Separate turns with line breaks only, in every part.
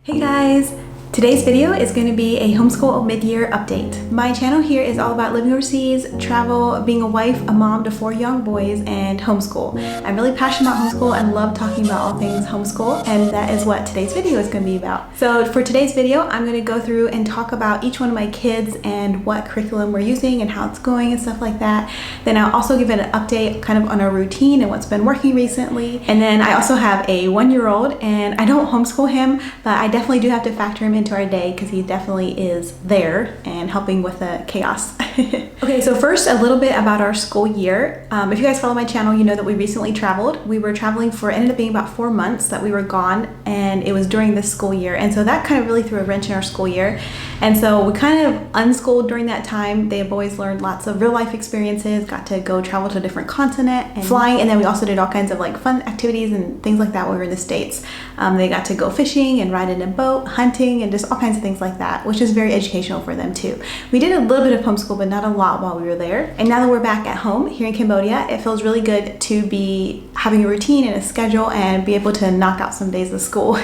Hey guys! Today's video is going to be a homeschool mid-year update. My channel here is all about living overseas, travel, being a wife, a mom to 4 young boys, and homeschool. I'm really passionate about homeschool and love talking about all things homeschool, and that is what today's video is going to be about. So for today's video, I'm going to go through and talk about each one of my kids and what curriculum we're using and how it's going and stuff like that. Then I'll also give it an update kind of on our routine and what's been working recently. And then I also have a 1-year-old, and I don't homeschool him, but I definitely do have to factor him into our day because he definitely is there and helping with the chaos. Okay, so first a little bit about our school year. If you guys follow my channel, you know that we recently traveled. We were traveling for, ended up being about 4 months that we were gone, and it was during this school year. And so that kind of really threw a wrench in our school year. And so we kind of unschooled during that time. The boys learned lots of real life experiences, got to go travel to a different continent and flying. And then we also did all kinds of like fun activities and things like that when we were in the States. They got to go fishing and ride in a boat, hunting, and just all kinds of things like that, which is very educational for them too. We did a little bit of homeschool, but not a lot while we were there. And now that we're back at home here in Cambodia, it feels really good to be having a routine and a schedule and be able to knock out some days of school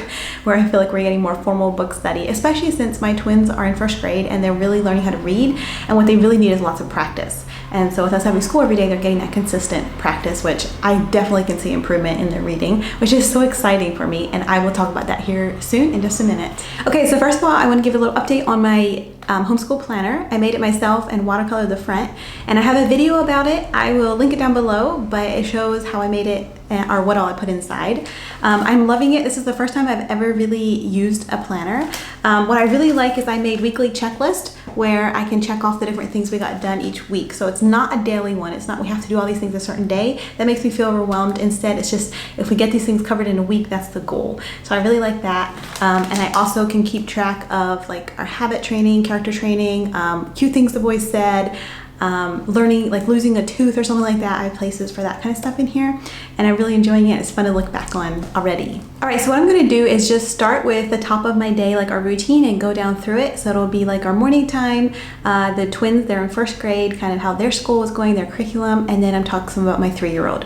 where I feel like we're getting more formal book study, especially since my twins are in 1st grade and they're really learning how to read, and what they really need is lots of practice. And so with us having school every day, they're getting that consistent practice, which I definitely can see improvement in their reading, which is so exciting for me. And I will talk about that here soon in just a minute. Okay, so first of all, I want to give a little update on my homeschool planner. I made it myself and watercolored the front, and I have a video about it. I will link it down below, but it shows how I made it or what all I put inside. I'm loving it. This is the first time I've ever really used a planner. What I really like is I made weekly checklist where I can check off the different things we got done each week. So it's not a daily one. It's not we have to do all these things a certain day. That makes me feel overwhelmed. Instead, it's just if we get these things covered in a week, that's the goal. So I really like that. And I also can keep track of like our habit training, character training, cute things the boys said, learning, like losing a tooth or something like that. I have places for that kind of stuff in here, and I'm really enjoying it. It's fun to look back on already. All right, so what I'm gonna do is just start with the top of my day, like our routine, and go down through it. So it'll be like our morning time, the twins, they're in 1st grade, kind of how their school was going, their curriculum, and then I'm talking some about my 3-year-old,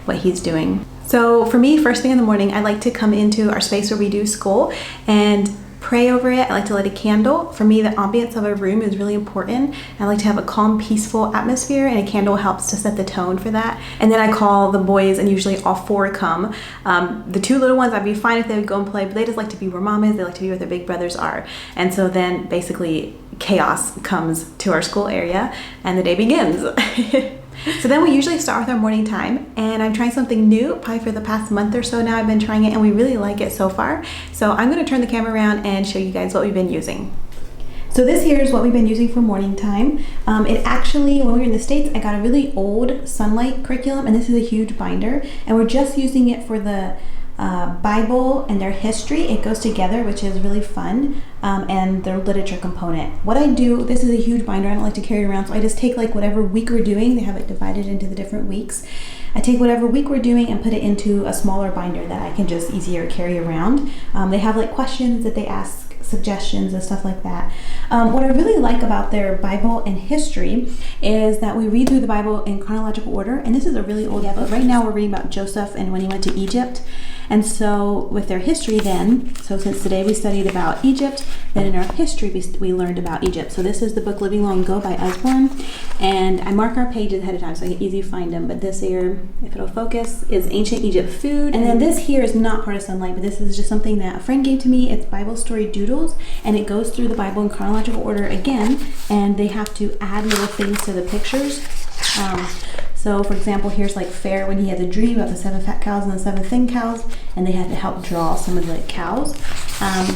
what he's doing. So for me, first thing in the morning, I like to come into our space where we do school and pray over it. I like to light a candle. For me, the ambience of a room is really important. I like to have a calm, peaceful atmosphere, and a candle helps to set the tone for that. And then I call the boys, and usually all 4 come. The 2 little ones, I'd be fine if they would go and play, but they just like to be where mom is. They like to be where their big brothers are. And so then basically chaos comes to our school area and the day begins. So then we usually start with our morning time, and I'm trying something new. Probably for the past month or so now I've been trying it, and we really like it so far. So I'm going to turn the camera around and show you guys what we've been using. So this here is what we've been using for morning time. It actually, when we were in the States, I got a really old Sunlight curriculum, and this is a huge binder, and we're just using it for the Bible and their history. It goes together, which is really fun, and their literature component. What I do, this is a huge binder, I don't like to carry it around, so I just take like whatever week we're doing. They have it divided into the different weeks. I take whatever week we're doing and put it into a smaller binder that I can just easier carry around. They have like questions that they ask, suggestions and stuff like that. What I really like about their Bible and history is that we read through the Bible in chronological order, and this is a really old book. Right now we're reading about Joseph and when he went to Egypt. And so with their history then, so since today we studied about Egypt, then in our history we learned about Egypt. So this is the book Living Long Ago by Osborne, and I mark our pages ahead of time so I can easily find them. But this here, if it'll focus, is Ancient Egypt Food. And then this here is not part of Sunlight, but this is just something that a friend gave to me. It's Bible Story Doodles, and it goes through the Bible in chronological order again, and they have to add little things to the pictures. So for example, here's like Pharaoh when he had a dream about the 7 fat cows and the 7 thin cows, and they had to help draw some of the cows.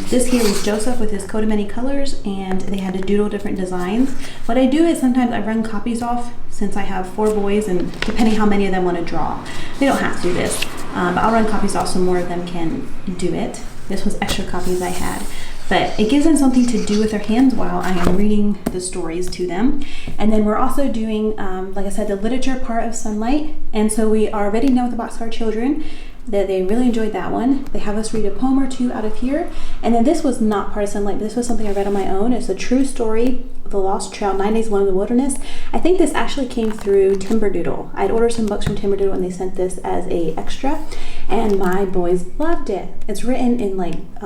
This here is Joseph with his coat of many colors, and they had to doodle different designs. What I do is sometimes I run copies off, since I have 4 boys, and depending how many of them want to draw. They don't have to do this, but I'll run copies off so more of them can do it. This was extra copies I had. But it gives them something to do with their hands while I am reading the stories to them. And then we're also doing, like I said, the literature part of Sunlight. And so we already know with the Boxcar Children that they really enjoyed that one. They have us read a poem or 2 out of here. And then this was not part of Sunlight, but this was something I read on my own. It's a true story, The Lost Trail, 9 Days Alone in the Wilderness. I think this actually came through Timberdoodle. I'd ordered some books from Timberdoodle, and they sent this as a extra. and my boys loved it. It's written in like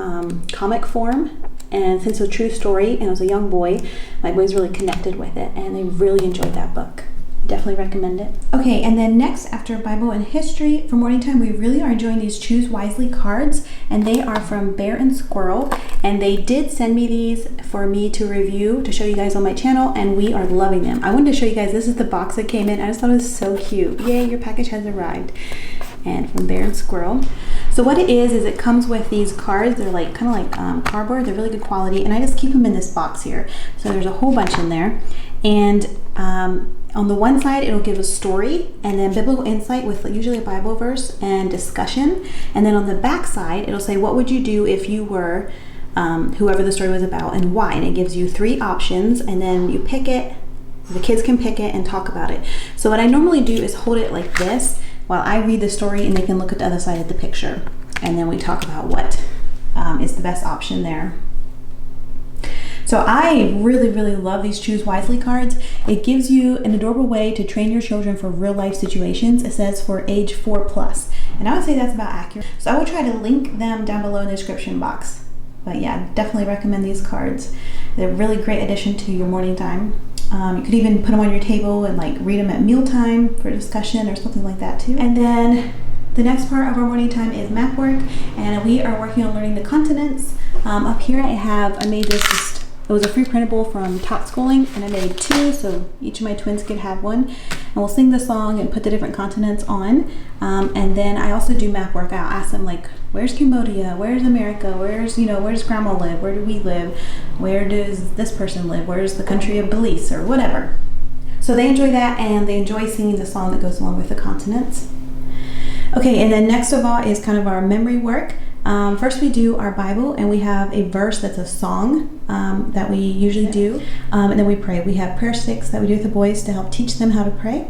comic form, and since it's a true story and it was a young boy, my boys really connected with it and they really enjoyed that book. Definitely recommend it. Okay, and then next, after Bible and history, for morning time, we really are enjoying these Choose Wisely cards, and they are from Bear and Squirrel, and they did send me these for me to review, to show you guys on my channel, and we are loving them. I wanted to show you guys, this is the box that came in. I just thought it was so cute. Yay, your package has arrived. And from Bear and Squirrel. So what it is it comes with these cards. They're like kind of like cardboard. They're really good quality, and I just keep them in this box here. So there's a whole bunch in there, and on the one side it'll give a story and then biblical insight with usually a Bible verse and discussion, and then on the back side it'll say what would you do if you were whoever the story was about and why, and it gives you 3 options, and then you pick it. The kids can pick it and talk about it. So what I normally do is hold it like this while I read the story, and they can look at the other side of the picture, and then we talk about what is the best option there. So I really love these Choose Wisely cards. It gives you an adorable way to train your children for real life situations. It says for age 4+, and I would say that's about accurate. So I will try to link them down below in the description box. But yeah, definitely recommend these cards. They're a really great addition to your morning time. You could even put them on your table and like read them at mealtime for discussion or something like that too. And then the next part of our morning time is map work, and we are working on learning the continents. Up here I made this, it was a free printable from Tot Schooling, and I made 2, so each of my twins could have one. And we'll sing the song and put the different continents on. And then I also do map work. I'll ask them like, where's Cambodia? Where's America? Where's does Grandma live? Where do we live? Where does this person live? Where's the country of Belize or whatever? So they enjoy that, and they enjoy singing the song that goes along with the continents. Okay, and then next of all is kind of our memory work. First we do our Bible, and we have a verse that's a song that we usually do, and then we pray. We have prayer sticks that we do with the boys to help teach them how to pray.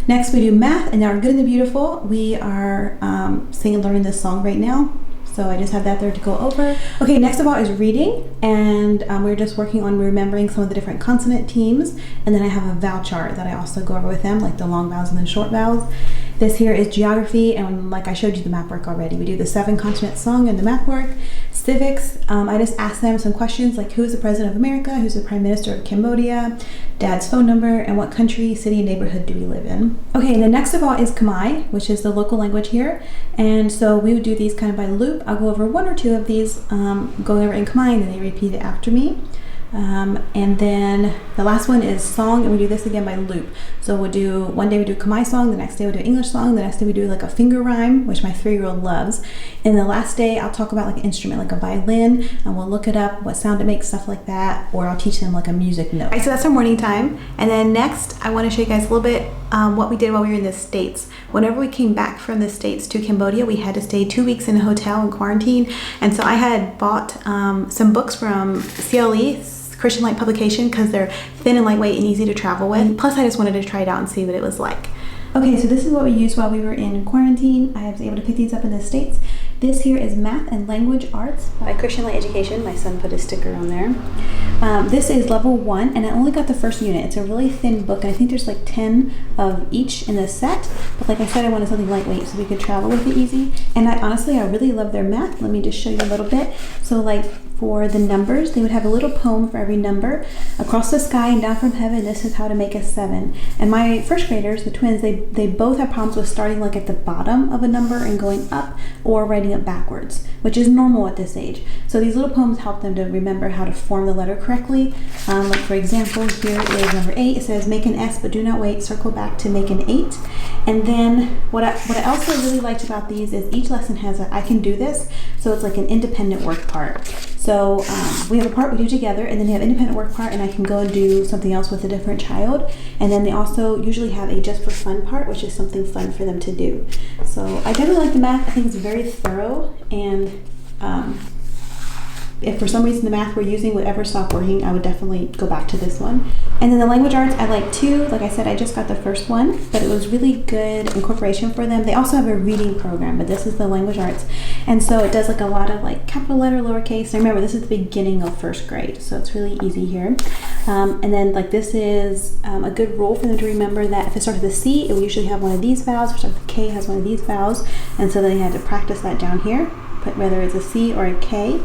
Next we do math, and our Good and the Beautiful. We are learning this song right now, so I just have that there to go over. Okay, next of all is reading, and we're just working on remembering some of the different consonant teams, and then I have a vowel chart that I also go over with them, like the long vowels and the short vowels. This here is geography, and like I showed you the map work already, we do the 7 continent song and the map work. Civics, I just ask them some questions like who is the President of America, who's the Prime Minister of Cambodia, Dad's phone number, and what country, city, and neighborhood do we live in. Okay, and the next of all is Khmer, which is the local language here, and so we would do these kind of by loop. I'll go over 1 or 2 of these, going over in Khmer, and then they repeat it after me. And then the last one is song, and we do this again by loop. So we'll do, one day we do Khmer song, the next day we'll do English song, the next day we do like a finger rhyme, which my 3-year-old loves. And the last day I'll talk about like an instrument, like a violin, and we'll look it up, what sound it makes, stuff like that, or I'll teach them like a music note. Alright, so that's our morning time. And then next I want to show you guys a little bit what we did while we were in the States. Whenever we came back from the States to Cambodia, we had to stay 2 weeks in a hotel in quarantine, and so I had bought some books from CLE, Christian Light publication, because they're thin and lightweight and easy to travel with. Plus I just wanted to try it out and see what it was like. Okay, so this is what we used while we were in quarantine. I was able to pick these up in the States. This here is Math and Language Arts by Christian Light Education. My son put a sticker on there. This is level 1, and I only got the first unit. It's a really thin book, and I think there's like 10 of each in the set. But like I said, I wanted something lightweight so we could travel with it easy. And I really love their math. Let me just show you a little bit. So like for the numbers, they would have a little poem for every number. Across the sky and down from heaven, this is how to make a 7. And my first graders, the twins, they both have problems with starting like at the bottom of a number and going up, or writing it backwards, which is normal at this age. So these little poems help them to remember how to form the letter correctly. Like for example, here is number 8. It says make an S but do not wait, circle back to make an 8. And then what I also really liked about these is each lesson has a I can do this, so it's like an independent work part. So we have a part we do together, and then they have independent work part, and I can go and do something else with a different child. And then they also usually have a just for fun part, which is something fun for them to do. So I definitely like the math. I think it's very thorough, and if for some reason the math we're using would ever stop working, I would definitely go back to this one. And then the language arts, I like 2. Like I said, I just got the first one, but it was really good incorporation for them. They also have a reading program, but this is the language arts. And so it does like a lot of like capital letter, lowercase. And remember, this is the beginning of 1st grade, so it's really easy here. And then like this is a good rule for them to remember that if it starts with a C, it will usually have one of these vowels. If it starts with a K, it has one of these vowels. And so then you had to practice that down here, put whether it's a C or a K.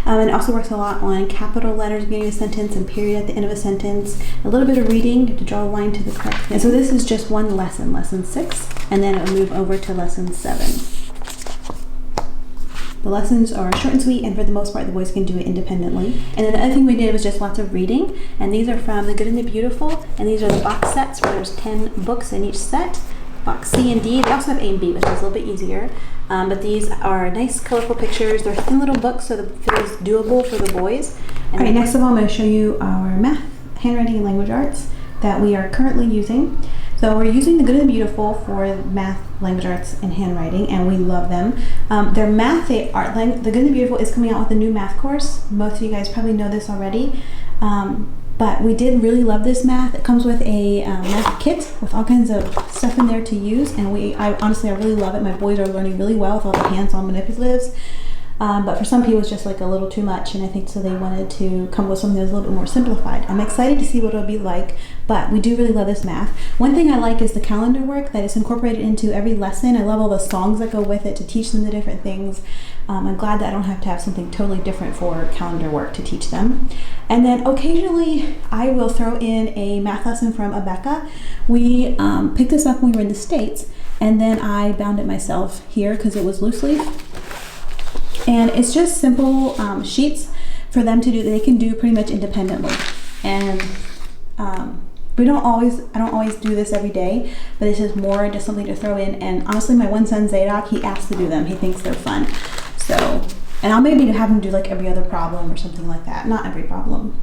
And it also works a lot on capital letters beginning of a sentence and period at the end of a sentence. A little bit of reading, you have to draw a line to the correct thing. And so this is just one lesson, lesson 6, and then it will move over to lesson 7. The lessons are short and sweet, and for the most part, the boys can do it independently. And then the other thing we did was just lots of reading, and these are from The Good and the Beautiful, and these are the box sets where there's 10 books in each set. Box C and D. They also have A and B, which is a little bit easier. But these are nice, colorful pictures. They're thin little books, so it feels doable for the boys. And all right, next of all, I'm going to show you our math, handwriting, and language arts that we are currently using. So we're using The Good and the Beautiful for math, language arts, and handwriting, and we love them. Their math, The Good and the Beautiful is coming out with a new math course. Most of you guys probably know this already. But we did really love this math. It comes with a math kit with all kinds of stuff in there to use, and honestly, I really love it. My boys are learning really well with all the hands-on manipulatives. But for some people, it's just like a little too much, and I think so they wanted to come with something that's a little bit more simplified. I'm excited to see what it'll be like, but we do really love this math. One thing I like is the calendar work that is incorporated into every lesson. I love all the songs that go with it to teach them the different things. I'm glad that I don't have to have something totally different for calendar work to teach them. And then occasionally I will throw in a math lesson from Abeka. We picked this up when we were in the States, and then I bound it myself here because it was loose leaf. And it's just simple sheets for them to do that they can do pretty much independently. And I don't always do this every day, but it's just more just something to throw in. And honestly, my one son Zadok, he asks to do them. He thinks they're fun. So, and I'll maybe have him do like every other problem or something like that. Not every problem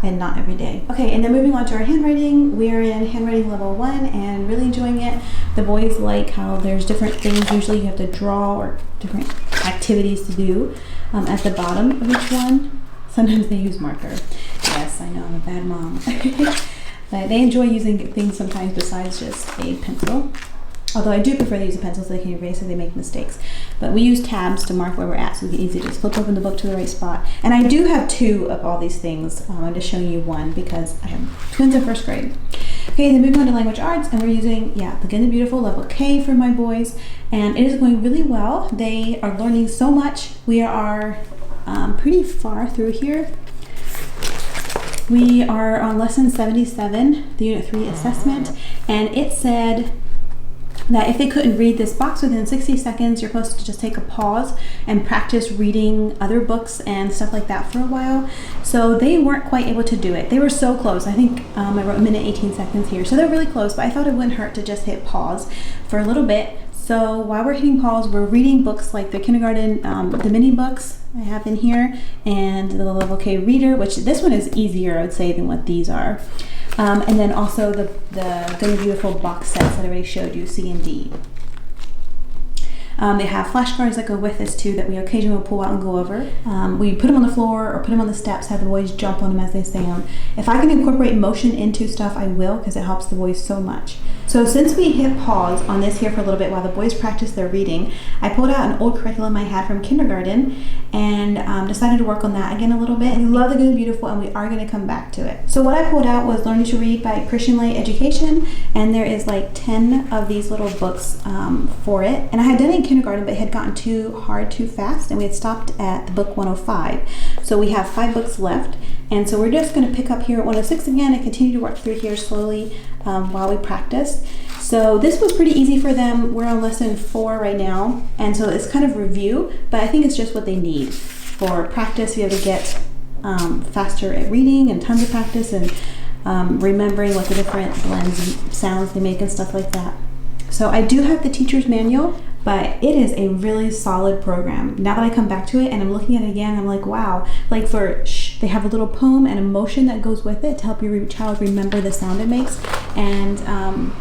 and not every day. Okay, and then moving on to our handwriting. We're in handwriting level 1 and really enjoying it. The boys like how there's different things usually you have to draw or different activities to do at the bottom of each one. Sometimes they use marker. Yes, I know, I'm a bad mom. But they enjoy using things sometimes besides just a pencil. Although I do prefer to use a pencil so they can erase if they make mistakes. But we use tabs to mark where we're at so we can easily just flip open the book to the right spot. And I do have 2 of all these things. I'm just showing you one because I have twins in 1st grade. Okay, then moving on to language arts, and we're using, The Good and the Beautiful, level K for my boys. And it is going really well. They are learning so much. We are pretty far through here. We are on lesson 77, the Unit 3 assessment, and it said that if they couldn't read this box within 60 seconds, you're supposed to just take a pause and practice reading other books and stuff like that for a while. So they weren't quite able to do it. They were so close. I think I wrote 1:18 seconds here. So they're really close, but I thought it wouldn't hurt to just hit pause for a little bit. So while we're hitting pause, we're reading books like the kindergarten, the mini books I have in here, and the level K reader, which this one is easier, I would say, than what these are. And then also the Good and Beautiful box sets that I already showed you, C and D. They have flashcards that go with this too that we occasionally will pull out and go over. We put them on the floor or put them on the steps, have the boys jump on them as they say them. If I can incorporate motion into stuff, I will, because it helps the boys so much. So since we hit pause on this here for a little bit while the boys practice their reading, I pulled out an old curriculum I had from kindergarten and decided to work on that again a little bit. And we love The Good and Beautiful, and we are going to come back to it. So what I pulled out was Learning to Read by Christian Light Education, and there is like 10 of these little books for it. And I had done it in kindergarten, but it had gotten too hard too fast, and we had stopped at the book 105. So we have 5 books left, and so we're just going to pick up here at 106 again and continue to work through here slowly while we practice. So this was pretty easy for them. We're on lesson 4 right now, and so it's kind of review, but I think it's just what they need for practice. You have to get faster at reading and tons of practice and remembering what the different blends and sounds they make and stuff like that. So I do have the teacher's manual, but it is a really solid program. Now that I come back to it and I'm looking at it again, I'm like, wow. Like for shh, they have a little poem and emotion that goes with it to help your child remember the sound it makes. And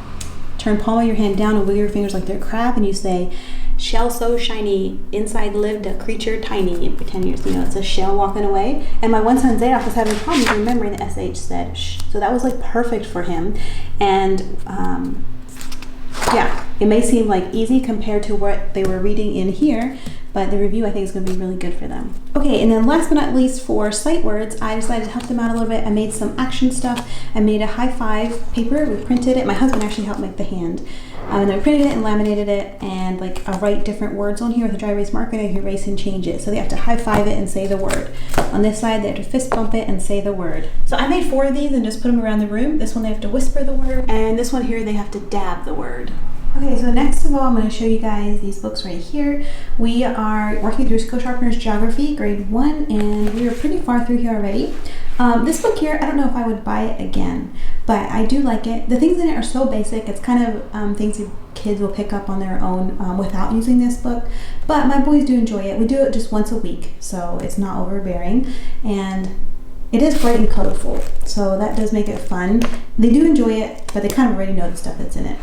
turn palm of your hand down and wiggle your fingers like they're a crab, and you say, shell so shiny, inside lived a creature tiny, and pretend it's a shell walking away. And my one son Zadok was having problems remembering the SH said shh. So that was like perfect for him. And yeah, it may seem like easy compared to what they were reading in here, but the review I think is going to be really good for them. Okay, and then last but not least for sight words, I decided to help them out a little bit. I made some action stuff. I made a high five paper. We printed it. My husband actually helped make the hand. And then we printed it and laminated it, and like I'll write different words on here with a dry erase marker, and I can erase and change it. So they have to high five it and say the word. On this side, they have to fist bump it and say the word. So I made 4 of these and just put them around the room. This one they have to whisper the word, and this one here they have to dab the word. Okay, so next of all, I'm going to show you guys these books right here. We are working through Skill Sharpeners Geography, grade 1, and we are pretty far through here already. This book here, I don't know if I would buy it again, but I do like it. The things in it are so basic. It's kind of things that kids will pick up on their own without using this book, but my boys do enjoy it. We do it just once a week, so it's not overbearing, and it is bright and colorful, so that does make it fun. They do enjoy it, but they kind of already know the stuff that's in it.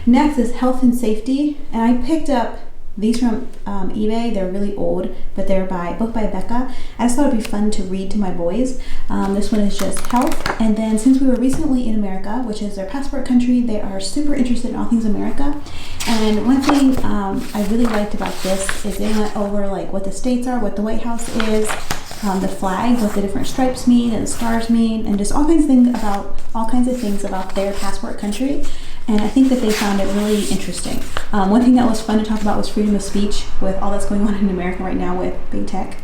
Next is Health and Safety, and I picked up these from eBay. They're really old, but they're both by Becca. I just thought it'd be fun to read to my boys. This one is just health, and then since we were recently in America, which is their passport country, they are super interested in all things America. And one thing I really liked about this is they went over like what the states are, what the White House is, the flag, what the different stripes mean and the stars mean, and just all kinds of things about their passport country. And I think that they found it really interesting. One thing that was fun to talk about was freedom of speech with all that's going on in America right now with big tech.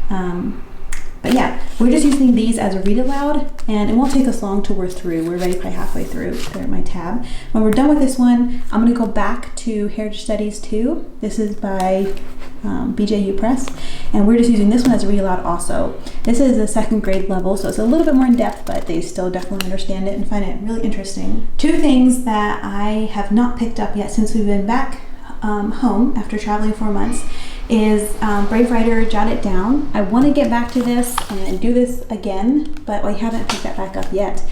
But yeah, we're just using these as a read aloud, and it won't take us long till we're through. We're already probably halfway through. They're at my tab. When we're done with this one, I'm going to go back to Heritage Studies 2. This is by BJU Press, and we're just using this one as a read aloud also. This is a 2nd grade level, so it's a little bit more in depth, but they still definitely understand it and find it really interesting. 2 things that I have not picked up yet since we've been back home after traveling 4 months is Brave Writer, Jot It Down. I want to get back to this and do this again, but I haven't picked that back up yet.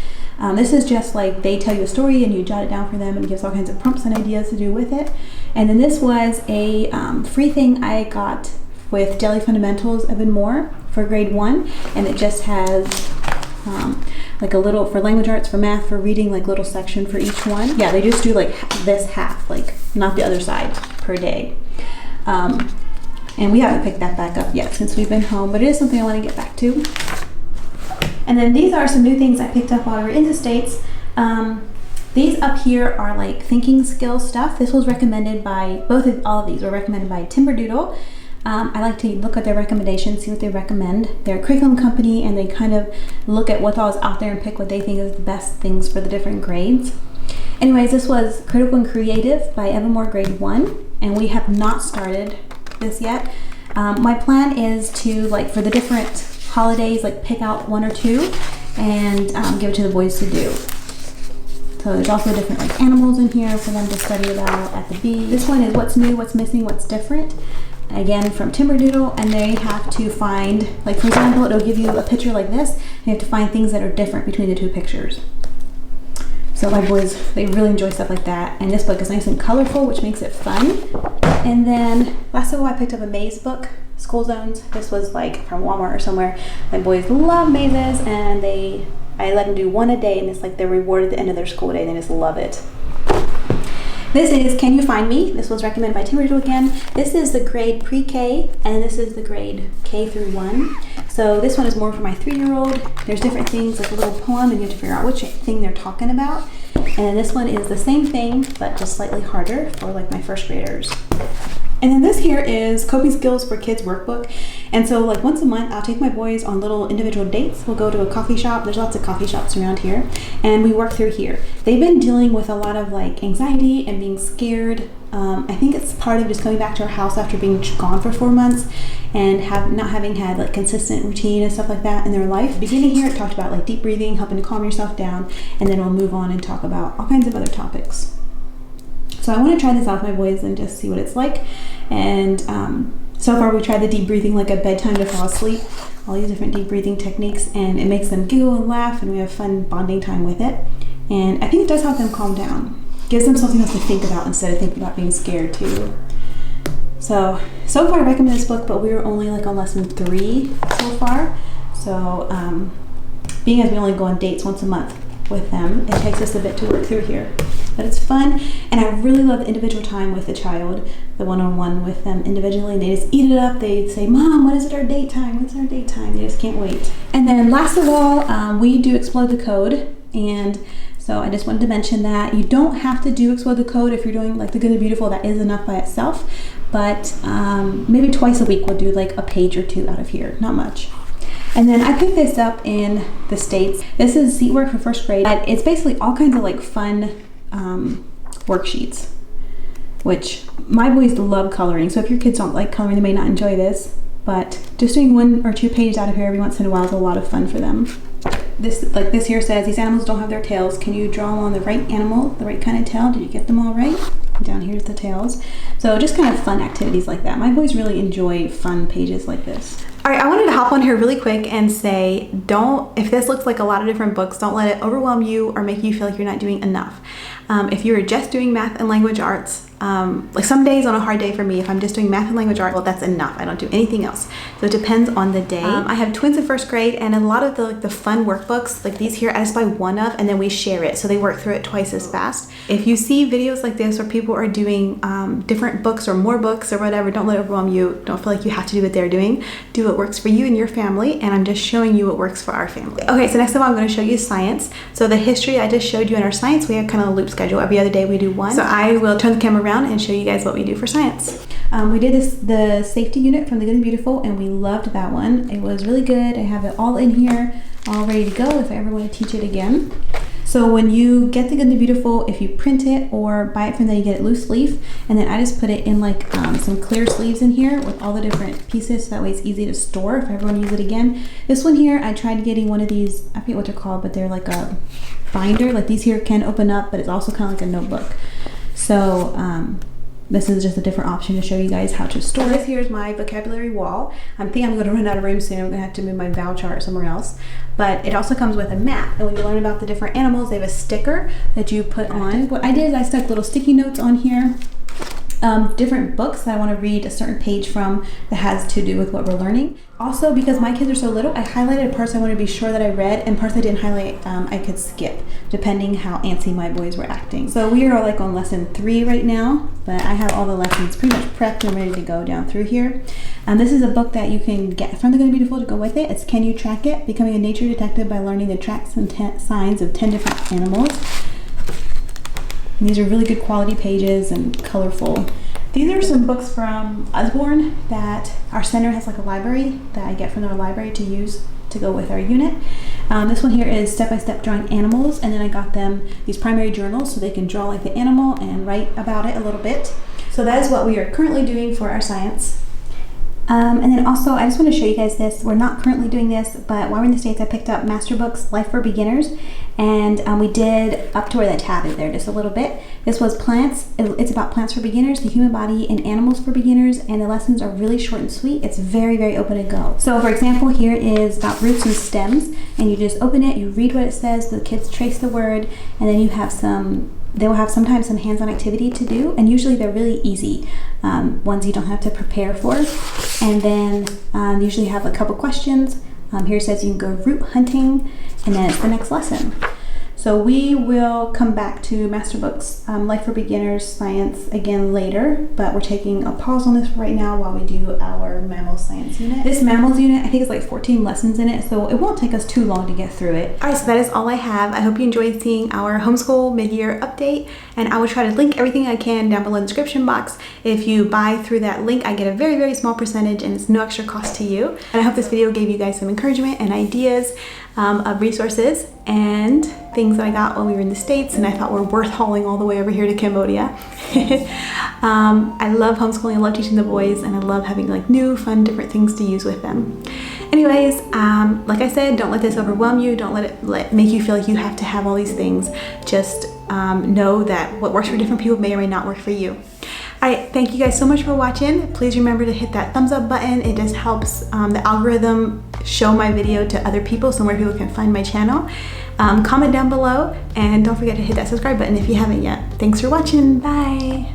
This is just like they tell you a story and you jot it down for them, and it gives all kinds of prompts and ideas to do with it. And then this was a free thing I got with Daily Fundamentals of and More for grade 1, and it just has like a little for language arts, for math, for reading, like little section for each one. Yeah, they just do like this half, like not the other side per day. And we haven't picked that back up yet since we've been home, but it is something I want to get back to. And then these are some new things I picked up while we were in the States. These up here are like thinking skill stuff. This was recommended by, all of these were recommended by Timberdoodle. I like to look at their recommendations, see what they recommend. They're a curriculum company, and they kind of look at what's all out there and pick what they think is the best things for the different grades. Anyways, this was Critical and Creative by Evermore grade 1, and we have not started this yet. My plan is to, like, for the different holidays, like pick out 1 or 2 and give it to the boys to do. So there's also different like animals in here for them to study about at the bee. This one is what's new, what's missing, what's different. Again, from Timberdoodle, and they have to find, like for example, it'll give you a picture like this, and you have to find things that are different between the 2 pictures. So my boys, they really enjoy stuff like that. And this book is nice and colorful, which makes it fun. And then last of all, I picked up a maze book, School Zones. This was like from Walmart or somewhere. My boys love mazes, and I let them do 1 a day, and it's like they're rewarded at the end of their school day. They just love it. This is Can You Find Me? This was recommended by Timberdoodle again. This is the grade pre-K, and this is the grade K through 1. So this one is more for my 3-year-old. There's different things, like a little poem, and you have to figure out which thing they're talking about. And then this one is the same thing, but just slightly harder for like my 1st graders. And then this here is Coping Skills for Kids workbook. And so like once a month, I'll take my boys on little individual dates. We'll go to a coffee shop. There's lots of coffee shops around here. And we work through here. They've been dealing with a lot of like anxiety and being scared. I think it's part of just coming back to our house after being gone for 4 months and not having had like consistent routine and stuff like that in their life. Beginning here, it talked about like deep breathing, helping to calm yourself down, and then we'll move on and talk about all kinds of other topics. So I want to try this out with my boys and just see what it's like. And so far we tried the deep breathing like at bedtime to fall asleep, all these different deep breathing techniques, and it makes them giggle and laugh, and we have fun bonding time with it. And I think it does help them calm down. Gives them something else to think about instead of thinking about being scared too. So far I recommend this book, but we were only like on lesson 3 so far. So being as we only go on dates once a month with them, it takes us a bit to work through here. but it's fun. And I really love the individual time with the child, the one-on-one with them individually. They just eat it up. They say, Mom, when is it our date time? When's our date time? They just can't wait. And then last of all, we do Explode the Code. And so I just wanted to mention that you don't have to do Explode the Code if you're doing like the Good and Beautiful. That is enough by itself. But maybe twice a week we'll do like a page or two out of here, not much. And then I picked this up in the States. This is Seat Work for first grade. It's basically all kinds of like fun worksheets, which my boys love coloring. So if your kids don't like coloring, they may not enjoy this, but just doing 1 or 2 pages out of here every once in a while is a lot of fun for them. This here says, these animals don't have their tails. Can you draw on the right animal, the right kind of tail? Did you get them all right? Down here's the tails. So just kind of fun activities like that. My boys really enjoy fun pages like this. All right, I wanted to hop on here really quick and say, if this looks like a lot of different books, don't let it overwhelm you or make you feel like you're not doing enough. If you're just doing math and language arts, like some days on a hard day for me, if I'm just doing math and language arts, well, that's enough. I don't do anything else. So it depends on the day. I have twins in first grade, and a lot of the fun workbooks, like these here, I just buy one of, and then we share it. So they work through it twice as fast. If you see videos like this where people are doing different books or more books or whatever, don't let it overwhelm you. Don't feel like you have to do what they're doing. Do what works for you and your family, and I'm just showing you what works for our family. Okay, so next of all, I'm going to show you science. So the history I just showed you in our science, we have kind of a loop schedule. Every other day we do one. So I will turn the camera around and show you guys what we do for science. We did the safety unit from the Good and Beautiful, and we loved that one. It was really good. I have it all in here, all ready to go if I ever want to teach it again. So when you get the Good and Beautiful, if you print it or buy it from there, you get it loose leaf, and then I just put it in like some clear sleeves in here with all the different pieces, so that way it's easy to store if I ever want to use it again. This one here, I tried getting one of these, I forget what they're called, but they're like a binder. Like these here can open up, but it's also kind of like a notebook. So this is just a different option to show you guys how to store. This here is my vocabulary wall. I think I'm going to run out of room soon. I'm going to have to move my vowel chart somewhere else. But it also comes with a map. And when you learn about the different animals, they have a sticker that you put on. What I did is I stuck little sticky notes on here. Different books that I want to read a certain page from that has to do with what we're learning. Also, because my kids are so little, I highlighted parts I want to be sure that I read, and parts I didn't highlight I could skip, depending how antsy my boys were acting. So we are like on lesson 3 right now, but I have all the lessons pretty much prepped and ready to go down through here. This is a book that you can get from the Good and Beautiful to go with it. It's Can You Track It? Becoming a Nature Detective by Learning the Tracks and Signs of 10 Different Animals. And these are really good quality pages and colorful. These are some books from Osborne that our center has, like a library that I get from their library to use to go with our unit. This one here is Step-by-Step Drawing Animals, and then I got them these primary journals so they can draw like the animal and write about it a little bit. So that is what we are currently doing for our science. And then also, I just want to show you guys this. We're not currently doing this, but while we're in the States, I picked up Master Books, Life for Beginners, and we did up to where that tab is there, just a little bit. This was plants. It's about plants for beginners, the human body, and animals for beginners, and the lessons are really short and sweet. It's very, very open to go. So for example, here is about roots and stems, and you just open it, you read what it says, the kids trace the word, and then you have they will have sometimes some hands-on activity to do, and usually they're really easy ones you don't have to prepare for. And then usually have a couple questions. Here it says you can go root hunting, and then it's the next lesson. So we will come back to Master Books, Life for Beginners, Science again later, but we're taking a pause on this right now while we do our mammal science unit. This mammals unit, I think it's like 14 lessons in it, so it won't take us too long to get through it. All right, so that is all I have. I hope you enjoyed seeing our homeschool mid-year update, and I will try to link everything I can down below in the description box. If you buy through that link, I get a very, very small percentage, and it's no extra cost to you. And I hope this video gave you guys some encouragement and ideas of resources and things that I got when we were in the States and I thought were worth hauling all the way over here to Cambodia. I love homeschooling, I love teaching the boys, and I love having like new, fun, different things to use with them. Anyways, like I said, don't let this overwhelm you. Don't let it make you feel like you have to have all these things. Just know that what works for different people may or may not work for you. Alright, thank you guys so much for watching. Please remember to hit that thumbs up button. It just helps the algorithm show my video to other people so more people can find my channel. Comment down below, and don't forget to hit that subscribe button if you haven't yet. Thanks for watching. Bye!